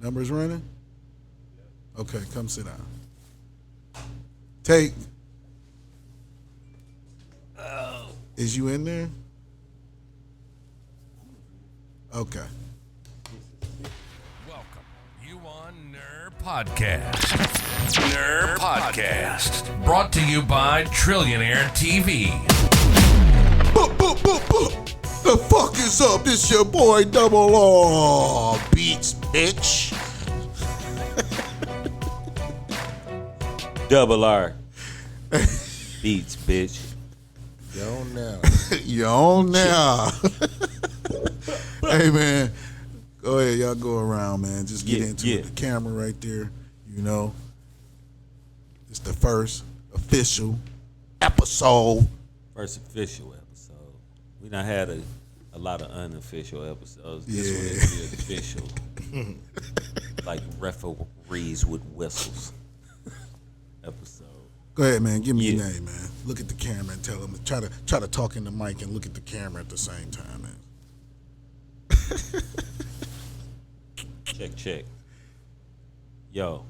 Numbers running? Okay, come sit down. Take. Is you in there? Okay. Welcome. You on Nerr Podcast. Nerr Podcast. Brought to you by Trillionaire TV. Boop, boop, boop, boop. The fuck is up? This your boy Double R Beats, bitch. Double R. Beats, bitch. You on now. You on now. Hey, man. Go ahead. Y'all go around, man. Just get into it. The camera right there. You know. It's the first official episode. First official episode. We done had a lot of unofficial episodes. This Yeah. one is the official. Like referees with whistles. Episode. Go ahead, man. Give me your name, man. Look at the camera and tell them. Try to talk in the mic and look at the camera at the same time, man. Check. Yo.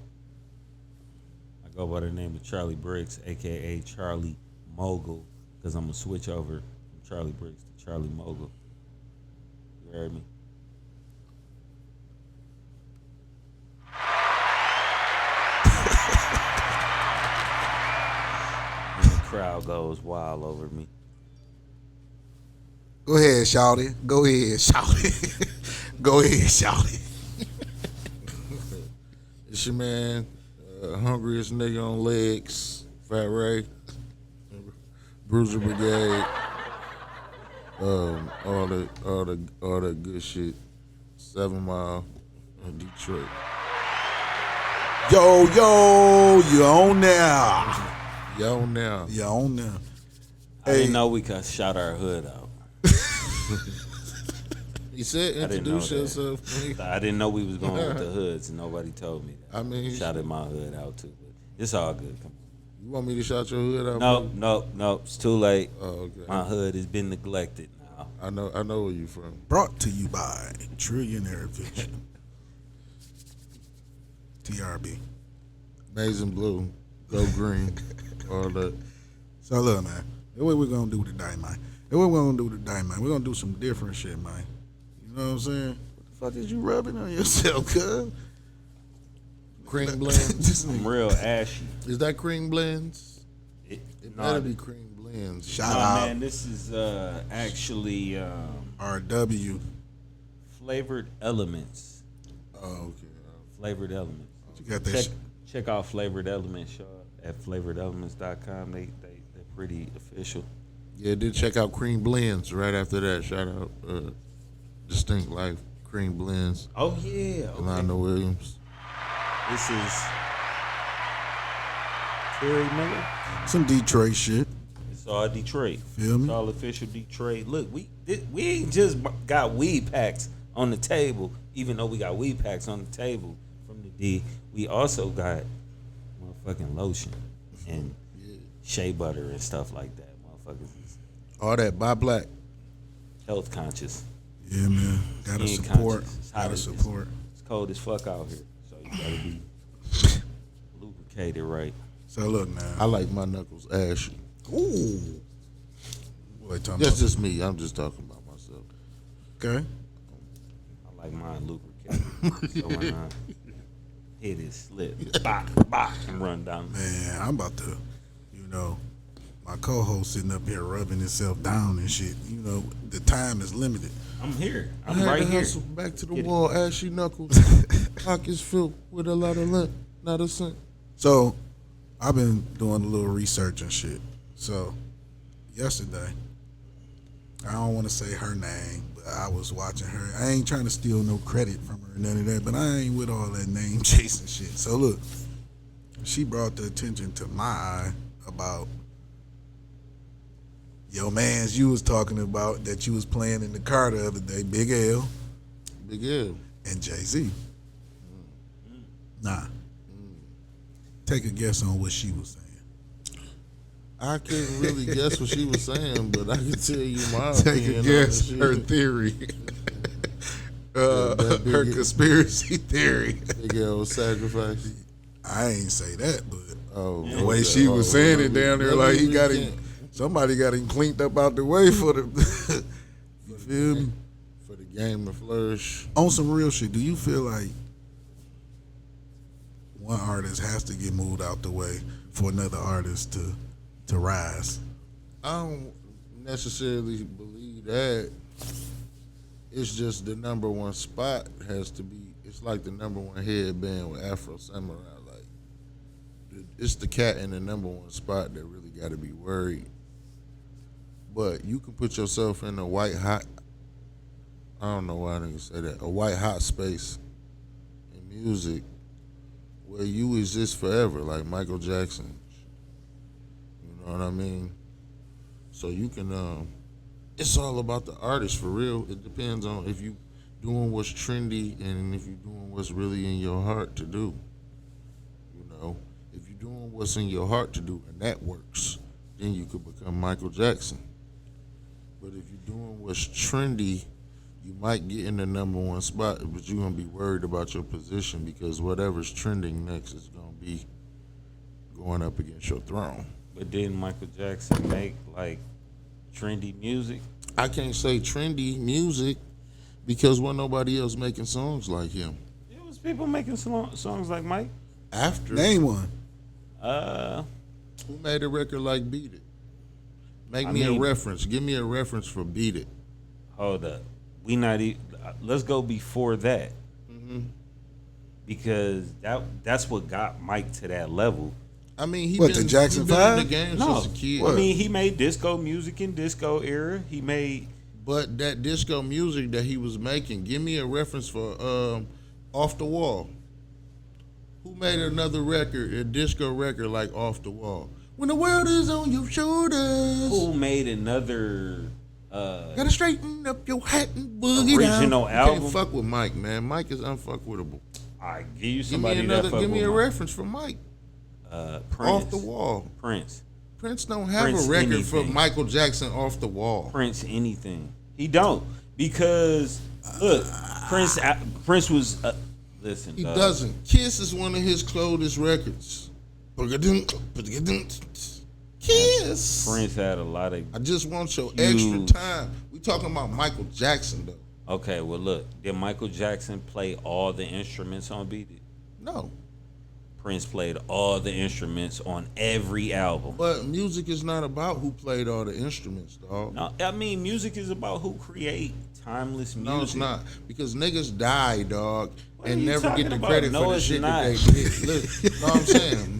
I go by the name of Charlie BRIXX, a.k.a. Charlie Mogul, because I'm going to switch over from Charlie BRIXX to Charlie Mogul. You heard me? And the crowd goes wild over me. Go ahead, shawty. Go ahead, shawty. Go ahead, shawty. It's your man, hungriest nigga on legs, Fat Ray, Bruiser Brigade, all the good shit. 7 Mile in Detroit. Yo, you on now. You on now. You on now. I didn't know we could shout our hood out. He said introduce yourself. I didn't know we was going with the hoods, and nobody told me that. I mean, shouted my hood out too, but it's all good. Come on. You want me to shout your hood out? No, it's too late. Oh, okay. My hood has been neglected now. I know where you from. Brought to you by Trillionaire Vision. TRB. Maize and blue, go green, all that. So look, man. The way we're gonna do today, man. We're gonna do some different shit, man. You know what I'm saying? What the fuck is you rubbing on yourself, cuz? Cream blends. I'm real ashy. Is that cream blends? It Better be cream blends. Shout out, man. This is actually RW. flavored elements. Oh, okay. Flavored elements. You got that Check out Flavored Elements shop at flavoredelements.com. They're pretty official. Yeah, did check out Cream Blends right after that. Shout out Distinct Life Cream Blends. Oh yeah, okay. Alana Williams. This is Terry Miller. some Detroit shit. It's all Detroit. Feel me? It's all official Detroit. Look, we ain't just got weed packs on the table, even though we got weed packs on the table from the D. We also got motherfucking lotion and shea butter and stuff like that. Motherfuckers is All that by Black. health conscious. Yeah, man. Gotta Skin support. conscious. It's hot Gotta as- support. It's cold as fuck out here, so you gotta be lubricated right. So look now. I like my knuckles ashy. Ooh. Boy, talking That's about. just me. I'm just talking about myself. Okay. I like mine lubricated. So when I hit it, slip, bop, bop, and run down. Man, I'm about to, my co-host sitting up here rubbing himself down and shit. You know, the time is limited. I'm here. I I'm had right to here. hustle back to the Get it. wall, ashy knuckles, pockets filled with a lot of lint, not a cent. So, I've been doing a little research and shit. So, yesterday, I don't want to say her name, but I was watching her. I ain't trying to steal no credit from her or none of that, but I ain't with all that name chasing shit. So, look, she brought the attention to my eye about your mans you was talking about that you was playing in the car the other day, Big L Big L. and Jay-Z. Nah. Take a guess on what she was saying. I couldn't really guess what she was saying, but I can tell you my Take opinion a on guess the her shit. theory. That her big- conspiracy theory. Big old sacrifice. I ain't say that, but Oh, the way she was saying it down there, like he got him, somebody got him cleaned up out the way for the. You feel me? for the game to flourish. On some real shit, do you feel like one artist has to get moved out the way for another artist to rise? I don't necessarily believe that. It's just the number one spot has to be. It's like the number one headband with Afro Samurai. Like it's the cat in the number one spot that really got to be worried. But you can put yourself in a white hot. I don't know why I didn't say that. A white hot space in music where you exist forever, like Michael Jackson. You know what I mean? So you can. It's all about the artist for real. It depends on if you doing what's trendy and if you're doing what's really in your heart to do. You know, if you're doing what's in your heart to do and that works, then you could become Michael Jackson. But if you're doing what's trendy, you might get in the number one spot, but you're gonna be worried about your position because whatever's trending next is gonna be going up against your throne. But didn't Michael Jackson make like trendy music? I can't say trendy music because wasn't nobody else making songs like him. There was people making songs like Mike. After Name one. who made a record like Beat It? Make I me a mean- reference. Give me a reference for Beat It. Hold up. We not even. Let's go before that. Because that's what got Mike to that level. I mean, he What, been, the Jackson he been 5? in the game No, since a kid. I mean he made disco music in disco era. He made But that disco music that he was making, give me a reference for Off the Wall. Who made another record, a disco record like Off the Wall? When the world is on your shoulders, who made another gotta straighten up your hat and boogie Original down. You album? can't fuck with Mike, man. Mike is unfuckwittable. I give you Give me somebody another. that fuck Give me with a Mike. reference for Mike. Prince. Off the Wall. Prince. Prince don't have Prince a record for anything. Michael Jackson Off the Wall. Prince anything. He don't because look, Prince was listen. He dog. doesn't. Kiss is one of his closest records. Kiss. Prince had a lot of. I just want your Huge. extra time. We talking about Michael Jackson though. Okay, well look, did Michael Jackson play all the instruments on Beat It? No, Prince played all the instruments on every album. but music is not about who played all the instruments, dog. No, I mean music is about who create timeless music. No, it's not because niggas die, dog, What and are you never get talking the about? credit No, for the it's shit not. that they did. Look, no, I'm saying,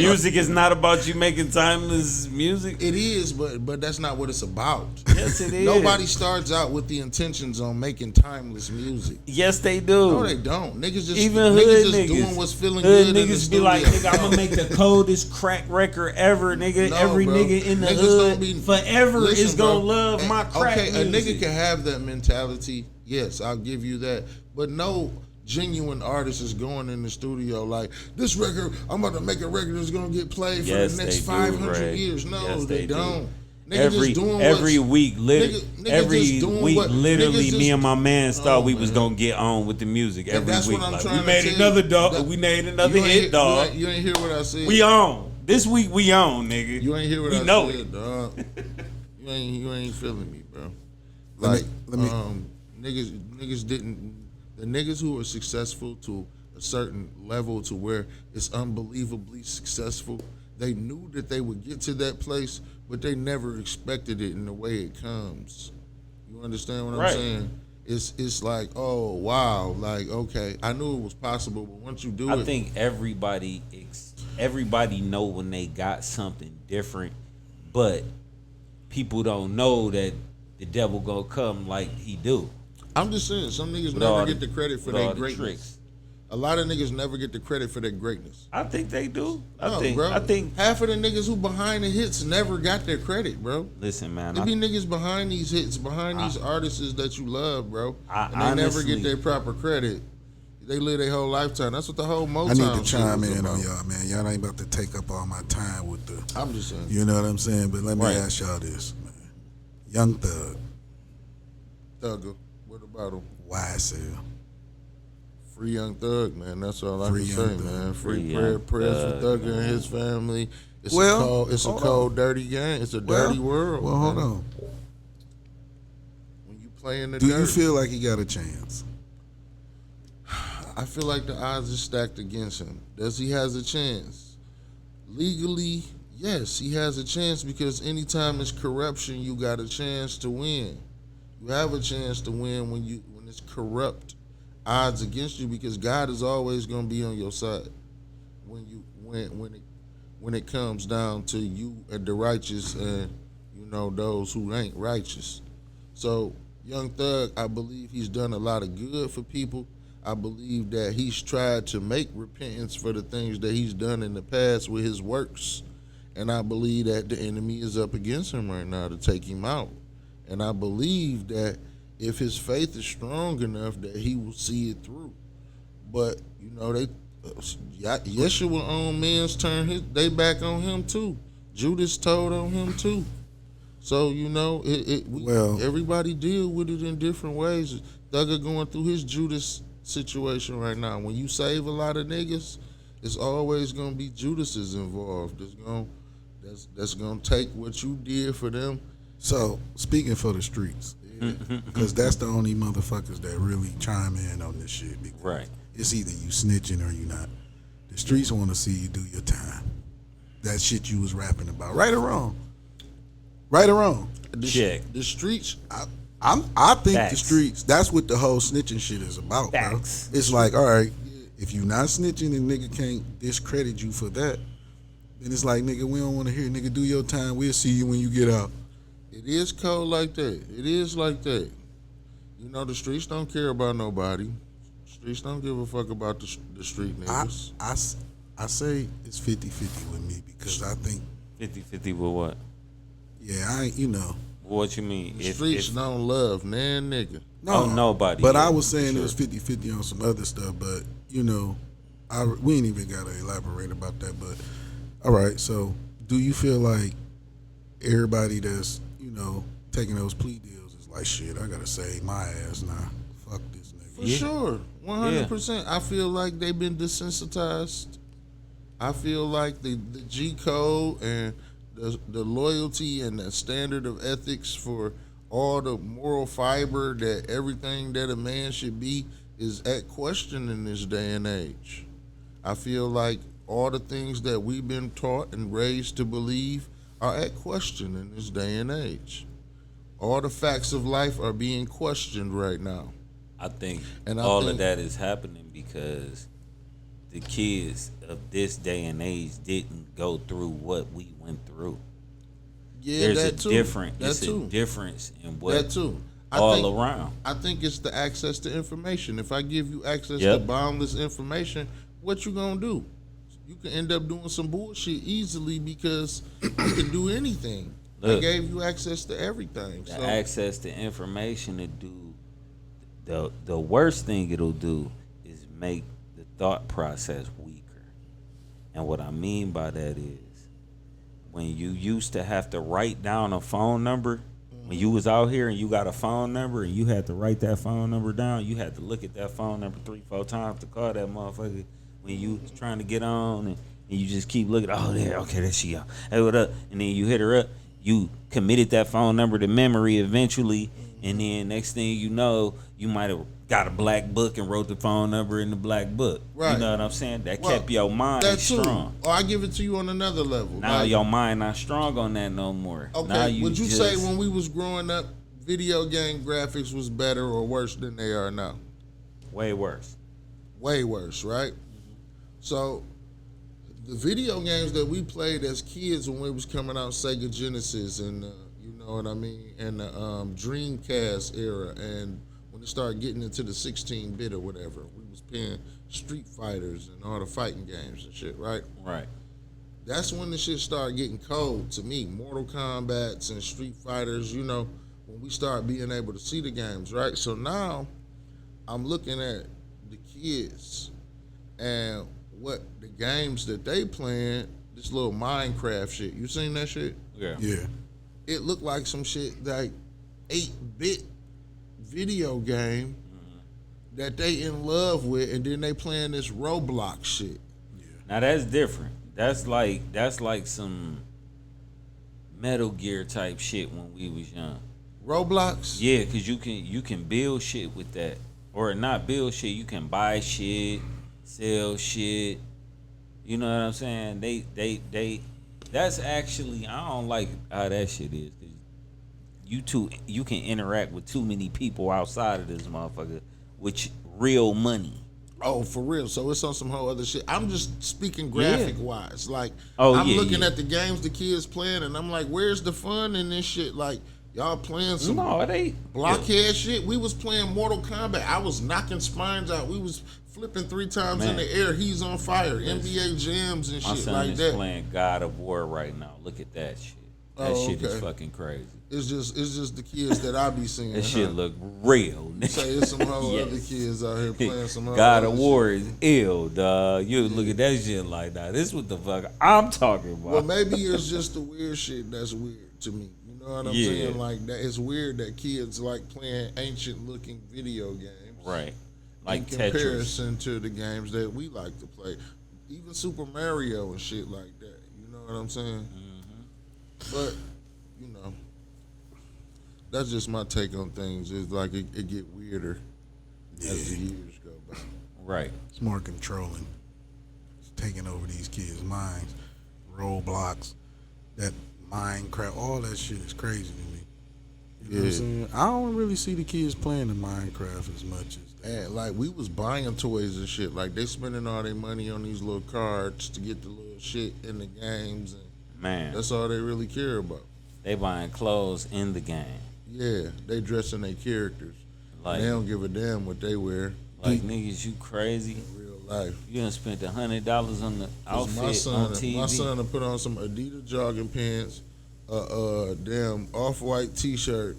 Music is not about you making timeless music. It is, but that's not what it's about. Yes, it is. Nobody starts out with the intentions on making timeless music. Yes, they do. No, they don't. Niggas just Even niggas hood just niggas doing what's feeling hood good in the niggas be studio. like, nigga, I'm gonna make the coldest crack record ever, nigga. No, Every bro. nigga in the Niggas hood don't be- forever Listen, is gonna bro. love my crack Okay, a music. nigga can have that mentality. Yes, I'll give you that. But no genuine artist is going in the studio like, this record, I'm about to make a record that's gonna get played for Yes, the next they do, 500 Ray. years. No, Yes, they they do. don't. Nigga Every just doing every what's- week, nigga every just doing week, what- literally, niggas me just- and my man thought Oh, we was man. gonna get on with the music And every that's week. what I'm Like, trying we to made tell another you. dog. That- We made another You ain't hit, hear- dog. You ain't hear what I said. We on this week. We on, nigga. You ain't hear what we I know said, it. dog. You ain't feeling me, bro. Let Like, niggas didn't. The niggas who are successful to a certain level to where it's unbelievably successful, they knew that they would get to that place, but they never expected it in the way it comes. You understand what Right. I'm saying? It's like, oh wow, like okay, I knew it was possible, but once you do I it, think everybody know when they got something different, but people don't know that the devil gonna come like he do. I'm just saying, some niggas With all never the- get the credit for with all their the greatness. tricks. A lot of niggas never get the credit for their greatness. I think they do. No, bro. I think. half of the niggas who behind the hits never got their credit, bro. Listen, man. There be niggas behind these hits, behind these artists that you love, bro, I and they never honestly- get their proper credit. They live their whole lifetime. That's what the whole Motown I need to shit chime was in on about. y'all, man. Y'all ain't about to take up all my time with the, I'm just saying. you know what I'm saying? But let me Right. ask y'all this, man. Young Thug, Thugger, what about him? YSL. Free Young Thug, man. That's all I Free can Young say, Thug. man. Free Prayer, Young prayers for Thug, Thugger and his family. It's Well, a hold cold, on. dirty game. It's a Well, dirty world. Well, hold man. on. When you play in the Do dirt, you feel like he got a chance? I feel like the odds are stacked against him. Does he has a chance? Legally, yes, he has a chance because anytime it's corruption, you got a chance to win. You have a chance to win when it's corrupt odds against you because God is always going to be on your side when it comes down to you and the righteous and those who ain't righteous. So Young Thug, I believe he's done a lot of good for people. I believe that he's tried to make repentance for the things that he's done in the past with his works. And I believe that the enemy is up against him right now to take him out. And I believe that if his faith is strong enough that he will see it through. But, Yeshua own men's they back on him too. Judas told on him too. So, everybody deal with it in different ways. Thugger going through his Judas situation right now. When you save a lot of niggas, it's always gonna be Judases involved. That's gonna take what you did for them. So, speaking for the streets, because that's the only motherfuckers that really chime in on this shit. Right. It's either you snitching or you not. The streets want to see you do your time. That shit you was rapping about, right or wrong. Right or wrong. Check. The streets. I think Facts. the streets. That's what the whole snitching shit is about, Facts. bro. It's like, all right, if you not snitching and nigga can't discredit you for that, then it's like, nigga, we don't want to hear. Nigga, do your time. We'll see you when you get out. It is cold like that. It is like that. The streets don't care about nobody. Streets don't give a fuck about the street niggas. I say it's 50-50 with me because I think 50-50 with what? Yeah, What you mean? The streets don't love nan nigga. No, nobody. But Yeah, I was saying sure. it was 50-50 on some other stuff, but we ain't even gotta elaborate about that. But all right, so do you feel like everybody that's taking those plea deals is like, shit, I gotta save my ass now? Fuck this nigga. For sure, 100%. I feel like they've been desensitized. I feel like the G code and the loyalty and the standard of ethics for all the moral fiber that everything that a man should be is at question in this day and age. I feel like all the things that we've been taught and raised to believe are at question in this day and age. All the facts of life are being questioned right now. I think And I all think- of that is happening because the kids of this day and age didn't go through what we went through. Yeah, There's that a too. different. That It's too. a difference in what That too. around. I think it's the access to information. If I give you access to Yep. boundless information, what you gonna do? You can end up doing some bullshit easily because you can do anything. I Look. gave you access to everything. The So access to information to do the worst thing it'll do is make the thought process weaker. And what I mean by that is when you used to have to write down a phone number, when you was out here and you got a phone number and you had to write that phone number down, you had to look at that phone number 3-4 times to call that motherfucker when you was trying to get on and you just keep looking, oh there, okay, there she go. Hey, what up? And then you hit her up, you committed that phone number to memory eventually, and then next thing you know, you might have got a black book and wrote the phone number in the black book. Right. You know what I'm saying? That Well, kept your mind that too. strong. Or I give it to you on another level. Now Like, your mind not strong on that no more. Now okay, would you just, say when we was growing up, video game graphics was better or worse than they are now? way worse? Way worse, right? So the video games that we played as kids when we was coming out, Sega Genesis and you know what I mean, and the Dreamcast era, and when it started getting into the 16-bit or whatever, we was playing Street Fighters and all the fighting games and shit, right? Right. That's when the shit started getting cold to me. Mortal Kombats and Street Fighters, when we start being able to see the games, right? So now I'm looking at the kids and what the games that they playing, this little Minecraft shit. You seen that shit? Yeah. Yeah. It looked like some shit like 8-bit video game that they in love with, and then they playing this Roblox shit. Now that's different. That's like some Metal Gear type shit when we was young. Roblox? Yeah, cause you can build shit with that, or not build shit. You can buy shit, sell shit. You know what I'm saying? They. That's actually, I don't like how that shit is. Cause you can interact with too many people outside of this motherfucker with real money. Oh, for real. So it's on some whole other shit. I'm just speaking graphic wise. Like, I'm looking at the games the kids playing, and I'm like, where's the fun in this shit? Like, y'all playing some blockhead shit. We was playing Mortal Kombat. I was knocking spines out. We was flipping 3 times in the air. He's on fire. NBA jams and shit like that. My son is playing God of War right now. Look at that shit. That shit is fucking crazy. It's just the kids that I be seeing. That shit look real. You say it's some whole other kids out here playing some whole God other of War shit. is ill, dog. You look at that shit like that. This what the fuck I'm talking about. Well, maybe it's just the weird shit that's weird to me. You know what I'm saying? Like that, it's weird that kids like playing ancient looking video games, right? Like in comparison to the games that we like to play, even Super Mario and shit like that. You know what I'm saying? Mm-hmm. But you know, that's just my take on things. It's like it get weirder as the years go by. Right. It's more controlling. It's taking over these kids' minds. Roblox, that Minecraft, all that shit is crazy to me. You know what I'm saying? I don't really see the kids playing in Minecraft as much as and like we was buying toys and shit. Like they spending all their money on these little cards to get the little shit in the games, and man, that's all they really care about. They buying clothes in the game. Yeah, they dressing their characters. Like, they don't give a damn what they wear. Like niggas, you crazy? In real life. You done spent $100 on the outfit on TV. My son to put on some Adidas jogging pants, a damn off-white T-shirt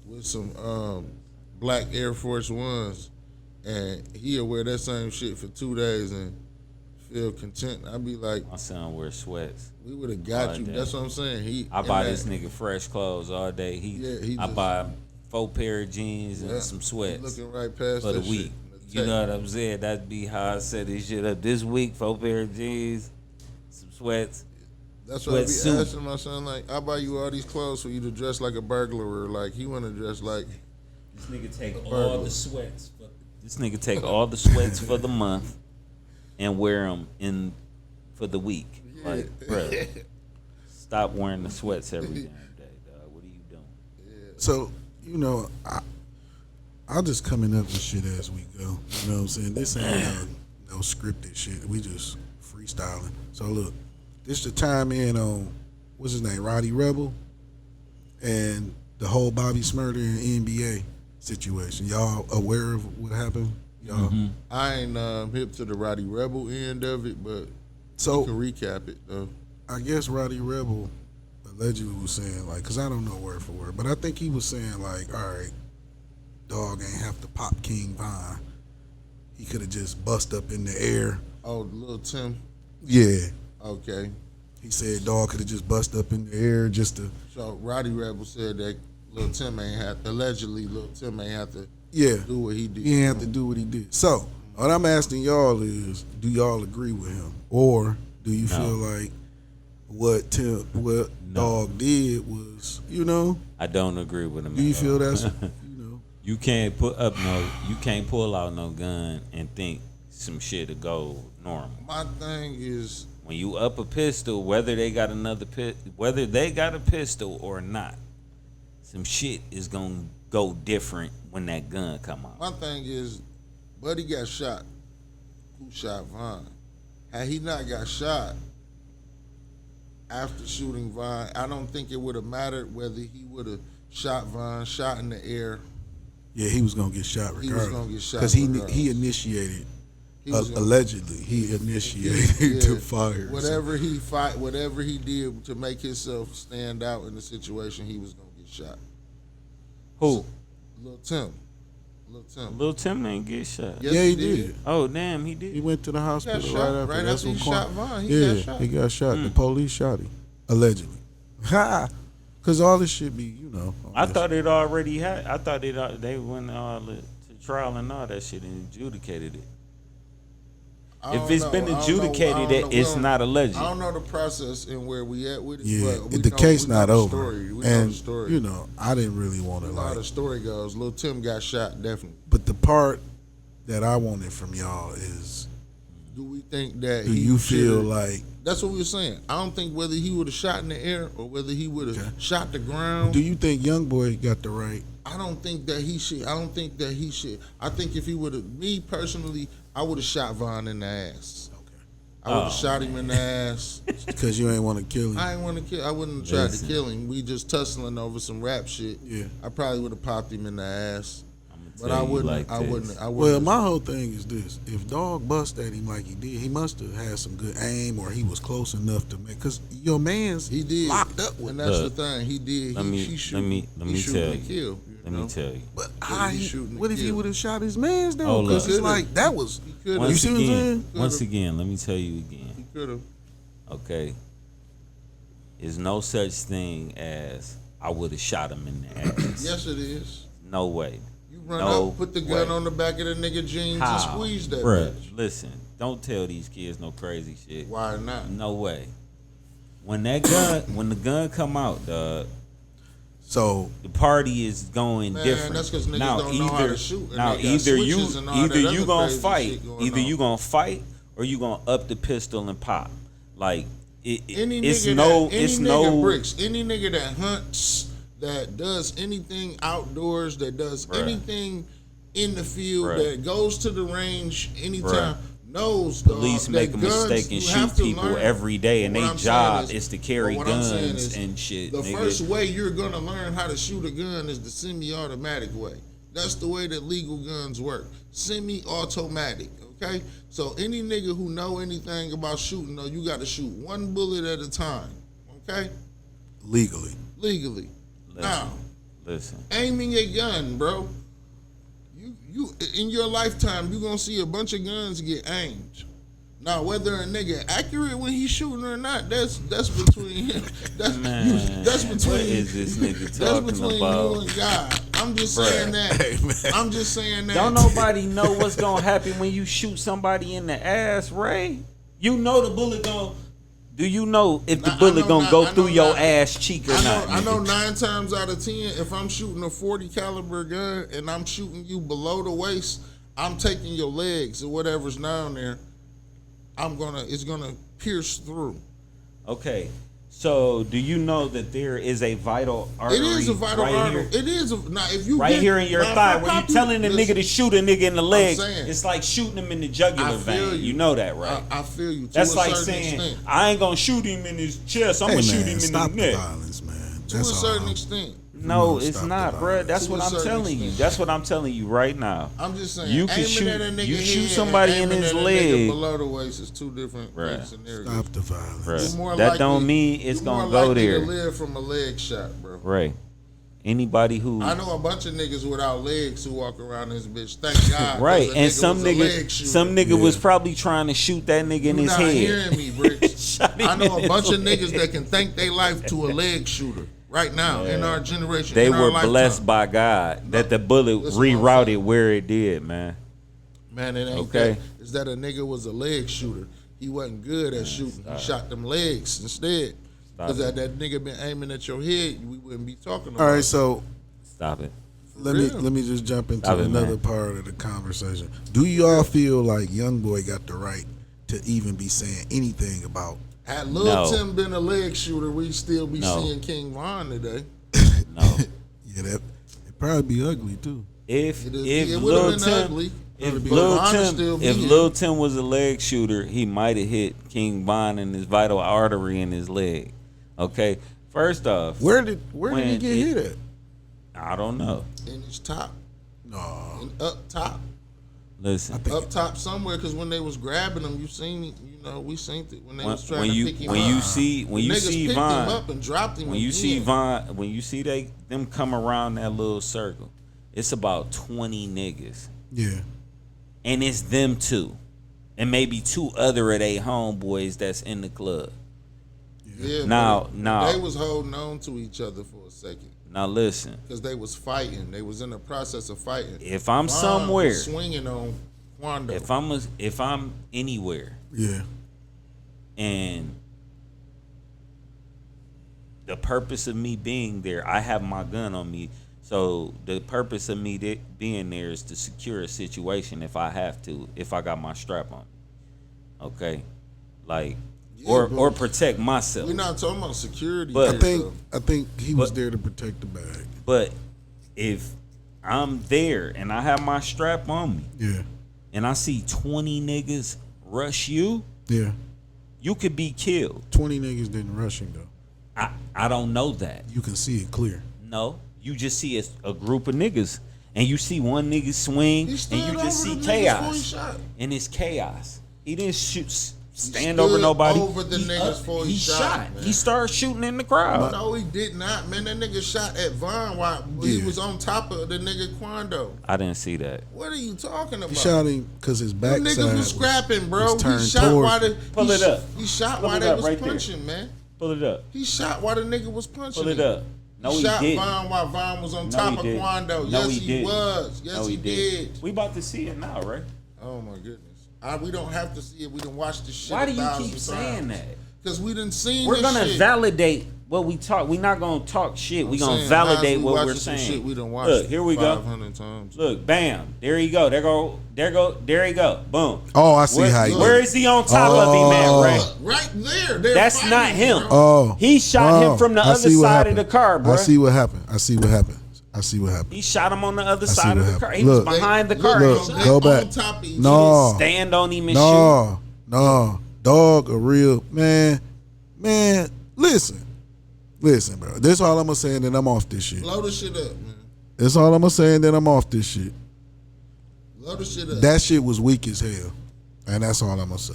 with some black Air Force Ones, and he'll wear that same shit for 2 days and feel content. I'd be like, my son wears sweats. We would have got you. Day. That's what I'm saying. I buy this nigga fresh clothes all day. I buy 4 pair of jeans and some sweats. Looking right past for the that week. Shit. You know what I'm saying? That'd be how I set this shit up. This week, 4 pair of jeans, some sweats. That's what I be asking my son. Like, I buy you all these clothes for you to dress like a burglar. Like, he want to dress like. This nigga take all the sweats. This nigga take all the sweats for the month and wear them for the week. Yeah. Like, bro, stop wearing the sweats every damn day, dog. What are you doing? Yeah. So, you know, I'll just coming up with shit as we go. You know what I'm saying? This ain't no scripted shit. We just freestyling. So look, this the time in on what's his name, Roddy Rebel, and the whole Bobby Smurder and NBA situation. Y'all aware of what happened? Y'all, I ain't hip to the Roddy Rebel end of it, but so you can recap it though. I guess Roddy Rebel allegedly was saying, like, because I don't know word for word, but I think he was saying, like, all right, dog ain't have to pop King Von. He could have just bust up in the air. Oh, Lil Tim? Yeah. Okay. He said dog could have just bust up in the air just to. So Roddy Rebel said that Lil Tim ain't have to do what he did. He ain't have to do what he did. So what I'm asking y'all is, do y'all agree with him? Or do you feel like what Dog did was, you know? I don't agree with him. Do you feel that's You can't pull out no gun and think some shit to go normal. My thing is, when you up a pistol, whether they got a pistol or not, some shit is gonna go different when that gun come out. My thing is, Buddy got shot. Who shot Von? Had he not got shot after shooting Von, I don't think it would have mattered whether he would have shot Von, shot in the air. Yeah, he was gonna get shot regardless. He was gonna get shot because he initiated. Allegedly, he initiated the fire. Whatever he did to make himself stand out in the situation, he was gonna get shot. Who? Lil Tim. Lil Tim didn't get shot. Yes, yeah, he did. Oh, damn, he did. He went to the hospital right after he shot Von. He got shot. The police shot him, allegedly. Ha! Because all this shit be, you know. I thought it already had. I thought they went all to trial and all that shit and adjudicated it. I If don't it's know. been I don't adjudicated, know. I don't know. it's not alleged. I don't know the process and where we at with it. Yeah, but we the know- case we know not the over. story. We know And the story. you know, I didn't really want to We know how like. the story goes. Lil Tim got shot, definitely. But the part that I wanted from y'all is, Do we think that do he you feel should've- like? That's what we were saying. I don't think whether he would have shot in the air or whether he would have Okay. shot the ground. Do you think YoungBoy got the right? I don't think that he should. I don't think that he should. I think if he would have, me personally, I would have shot Von in the ass. Okay. I would have shot him in the ass. Because you ain't want to kill him. I ain't want to kill. I wouldn't have tried to Listen. kill him. We just tussling over some rap shit. Yeah. I probably would have popped him in the ass. But tell I you wouldn't. like I this. wouldn't. I Well, wouldn't. my whole thing is this: if Dog bust at him like he did, he must have had some good aim, or he was close enough to make. Because your man's He did locked up with. and that's Look, the thing. He did. let me- he let shooting, me- let he me shooting tell to you. kill. Let me tell you. But he shooting what to if he kill. would have shot his man's though? Hold Because up. it's like that was. He could Once You see what I'm saying? Once again, let me tell you He again. could have. Okay. There's no such thing as I would have shot him in the ass. Yes, it is. No way. You run No up, put the gun way. on the back of the nigga jeans How? and squeeze that Bruh, bitch. listen, don't tell these kids no crazy shit. Why not? No way. When the gun come out, dog, So the party is going Man, different. that's 'cause niggas now, don't know how to shoot, and now they got either you switches and all that other gonna crazy fight, shit going either on. you gonna fight or you gonna up the pistol and pop. Like Any it's nigga no, that, any it's nigga no. bricks, any nigga that hunts, that does anything outdoors, that does Bruh. anything in the field, Bruh. that goes to the range anytime, Bruh. knows Police dog, make that a guns, mistake and you have shoot to people learn. every day, and But what their I'm job saying is to carry but what I'm saying guns is, and shit. The nigga. first way you're gonna learn how to shoot a gun is the semi-automatic way. That's the way that legal guns work. Semi-automatic. Okay, so any nigga who know anything about shooting, though, you got to shoot one bullet at a time. Okay, legally, legally. Now, Listen. aiming a gun, bro. You in your lifetime, you gonna see a bunch of guns get aimed. Now, whether a nigga accurate when he's shooting or not, that's between him. Man, That's between. what is this nigga That's talking between about? you and God. I'm just Bruh. saying that. Hey, man. I'm just saying that. Don't nobody know what's gonna happen when you shoot somebody in the ass, Ray. You know the bullet gonna. Do you know if the I bullet know gonna not- go I know through your not. ass cheek or not? I know nigga? 9 times out of 10, if I'm shooting a 40 caliber gun and I'm shooting you below the waist, I'm taking your legs or whatever's down there. It's gonna pierce through. Okay, so do you know that there is a vital artery? It is a vital right artery. here? It is now if you Right get, here in your now, if thigh, I where you pop telling the listen, nigga to shoot a nigga in the leg, saying. it's like shooting him in the jugular I feel vein. you. You know that, right? I feel you. To That's a like certain saying, extent. I ain't gonna shoot him in his chest. I'm hey gonna man, shoot him in stop the the neck. violence, man. To a That's certain all. extent. No, Come on, it's stop not, the bro. violence. That's To what a I'm certain telling you. extent. That's what I'm telling you right now. I'm just saying. You can aiming shoot- at a nigga you shoot head somebody and in aiming his at a leg. nigga below the waist is two different Bruh. scenarios. Stop the violence. Bruh. You're more That likely- don't mean it's you're gonna more go likely there. To live from a leg shot, bro. Right. Anybody who I know a bunch of niggas without legs who walk around this bitch. Thank God. 'cause right, a and nigga some was a leg nigga, shooter. some nigga Yeah. was probably trying to shoot that nigga in You his not head. hearing me, Bricks. Shot him I know in a bunch his of niggas leg. that can thank their life to a leg shooter right now in our generation. They in our were lifetime. blessed by God that the bullet Listen what I'm rerouted saying. where it did, man. Man, it ain't Okay. that. Is that a nigga was a leg shooter. He wasn't good at shooting. He shot them legs instead. Because Stop that nigga been aiming at your head, we wouldn't be talking about All right, it. so Stop it. let real. me just jump into Stop it, another man. part of the conversation. Do y'all feel like YoungBoy got the right to even be saying anything about? Had Lil No. Tim been a leg shooter, we'd still be No. seeing King Von today. No. Yeah, that it probably be ugly too. If It if would have Lil been Tim ugly. if but Lil Von would Tim still be if here. Lil Tim was a leg shooter, he might have hit King Von in his vital artery in his leg. Okay. First off, Where did he When get it- hit at? I don't know. in his top, No, and up top. Listen. Up top somewhere, because when they was grabbing him, we seen it when they was trying When to you pick him when up. you see when you Niggas see picked Von him up and dropped him when you see again. when you see them come around that little circle, it's about 20 niggas. yeah, And it's them two. And maybe 2 other of they homeboys that's in the club. Yeah, Now- but now- they was holding on to each other for a second. Now listen. Because they was fighting. They was in the process of fighting. If I'm Von somewhere, was swinging on Quando. if I'm anywhere, Yeah. and the purpose of me being there, I have my gun on me. So the purpose of me being there is to secure a situation if I have to, if I got my strap on. Okay, like or protect myself. We're not talking about security. But- I think he was there to protect the bag. But if I'm there and I have my strap on me, Yeah. and I see 20 niggas rush you, Yeah. you could be killed. 20 niggas didn't rush him though. I don't know that. You can see it clear. No, you just see a group of niggas, and you see one nigga swing, He stood and you just over see the niggas before he chaos, shot. and it's chaos. He didn't stand stood over nobody. over the niggas before he shot, man. He started shooting in the crowd. No, he did not, man. That nigga shot at Von while he Yeah. was on top of the nigga Quando. I didn't see that. What are you talking about? He shot him because his Them backside niggas was scrapping, bro. was He turned shot toward while him. Pull it up. He shot Pull while it they up was right there. punching, man. Pull it up. He shot while the nigga was punching. Pull it him. up. No, he shot didn't. Von while Von was on No, top he of didn't. Quando. No, Yes, he he didn't. was. Yes, No, he did. We about to see it now, right? Oh my goodness. We don't have to see it. We done watched this shit. Why do you keep saying that? Because we done seen We're this gonna shit. validate what we talk. We're not gonna talk shit. We're gonna saying, validate guys, we what we're watching some saying. Shit we done watched Look, here we go. 500 times. Look, bam. There you go. There he go. Boom. Oh, I see how he did. Where is he on top of him, man, Ray? Right there. They're That's fighting, not him. bro. Oh. He shot him from the I other see what side of happened. the car, bro. I see what happened. I see what happened. I see what happened. He shot him on the other see side of what the car. happened. He was Look. behind the Look, car. Look, He they go on back. top of each No. stand on him and shoot. No, dog, a real man. Man, listen, bro. This all I'm gonna say, and then I'm off this shit. Blow the shit up, man. That's all I'm gonna say, and then I'm off this shit. Blow the shit up. That shit was weak as hell, and that's all I'm gonna say.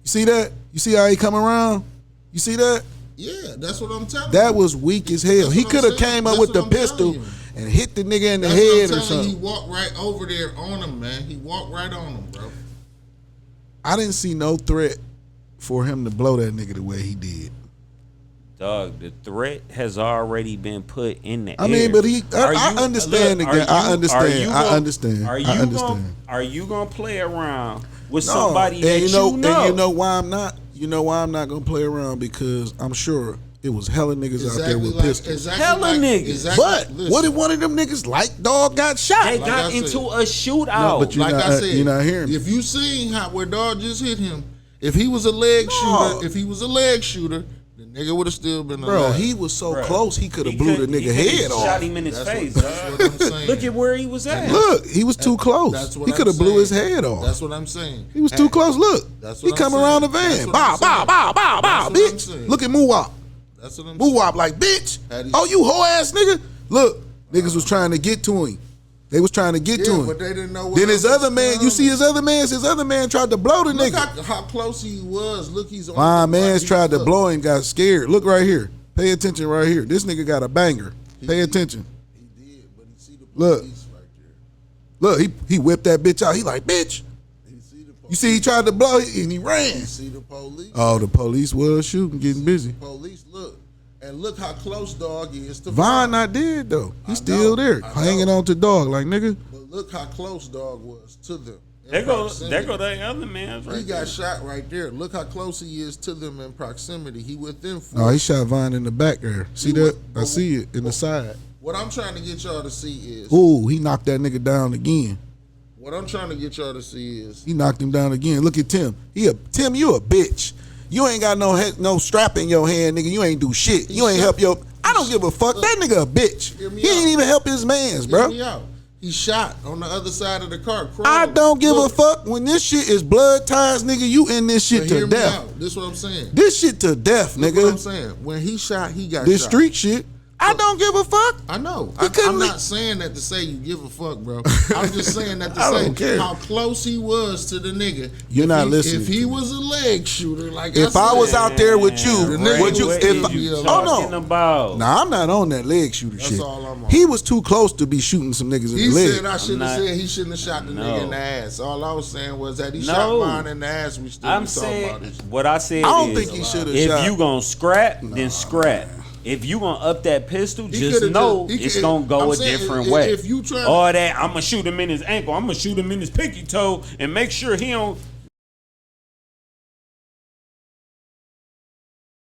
You see that? You see how he come around? You see that? Yeah, that's what I'm telling you. That was weak as hell. That's He what I'm could have saying. came up That's with the what I'm pistol telling you. and hit the nigga in the That's head what or I'm telling you. He something. walked right over there on him, man. He walked right on him, bro. I didn't see no threat for him to blow that nigga the way he did. Dog, the threat has already been put in the I air. mean, but Are I you- understand look, the guy. I are understand. you I gonna- understand. Are you I understand. Are you gonna play around with No, somebody and that you know, you know? and you know why I'm not. You know why I'm not gonna play around, because I'm sure it was hella niggas out there with pistols. Hella niggas. But what if one of them niggas like dog got shot? They Like got I said. into a shootout. No, but you- Like not- I said, you're not hearing me. If you seen how where dog just hit him, if he was a leg shooter, the nigga would have still been Bro, alive. he was so Bruh. close he could have He blew the could- he nigga could head have off. Shot him in his face. That's dog. what I'm saying. Look at where he was at. Look, he was too close. That's what He I'm could have blew his saying. head off. That's what I'm saying. He was too close. Look, That's he what I'm come around the saying. That's van. what Bow, I'm bow, saying. bow, bow, bow, That's what I'm bitch. saying. Look at Moowop. That's what I'm saying. Moowop like, bitch. Had he- Oh, you hoe ass nigga. Look, niggas was trying to get to him. They was trying to get to Yeah, him. but they didn't know. Then his what other man, you see his other man tried to blow the Look nigga. how close he was. Look, he's on. My the man's right. tried to Look. blow him, got scared. Look right here. Pay attention right here. This nigga got a banger. Pay attention. He did, but he see the Look. police right there. Look, he whipped that bitch out. He like, bitch. He see the police. You see he tried to blow and he ran. He see the police. Oh, the police was shooting, getting busy. Police, look. And look how close dog is to Vaughn not dead though. He's I still know, there, I hanging know. on to dog like nigga. But look how close dog was to them. in There go proximity. that other man. He Right got there. shot right there. Look how close he is to them in proximity. He within four. No, he shot Vaughn in the back there. See He that? was- I see it in the side. What I'm trying to get y'all to see is. Ooh, he knocked that nigga down again. What I'm trying to get y'all to see is. He knocked him down again. Look at Tim. Tim, you a bitch. You ain't got no strap in your hand, nigga. You ain't do shit. You ain't help your. I don't give a fuck. That nigga a bitch. Hear me He ain't out. even help his mans, Hear bro. me out. He shot on the other side of the car. I don't give Look, a fuck. When this shit is blood ties, nigga, you in this shit but to hear me death. out. This is what I'm saying. This shit to death, Look what I'm nigga. saying. When he shot, he got This shot. street shit. I don't give a fuck. I know. He couldn't I'm le- not saying that to say you give a fuck, bro. I'm just saying that to I say don't care. how close he was to the nigga. You're If not he, listening If to he me. was a leg shooter, like If I was said, out there with you, The nigga would you? was If in I, you. oh Talking no, about. nah, I'm not on that leg shooter That's shit. all I'm on. He was too close to be shooting some niggas in He the leg. said I shouldn't have not- said he shouldn't have shot the No. nigga in the ass. All I was saying was that he No. shot mine in the ass. We still I'm be talking saying about this. what I said. I don't is, think he should have If shot. you gonna scrap, then scrap. if you gonna up that pistol, He just coulda know he it's could- gonna go I'm a saying, different if- way. if you tryna- all that, I'm gonna shoot him in his ankle, I'm gonna shoot him in his pinky toe, and make sure he don't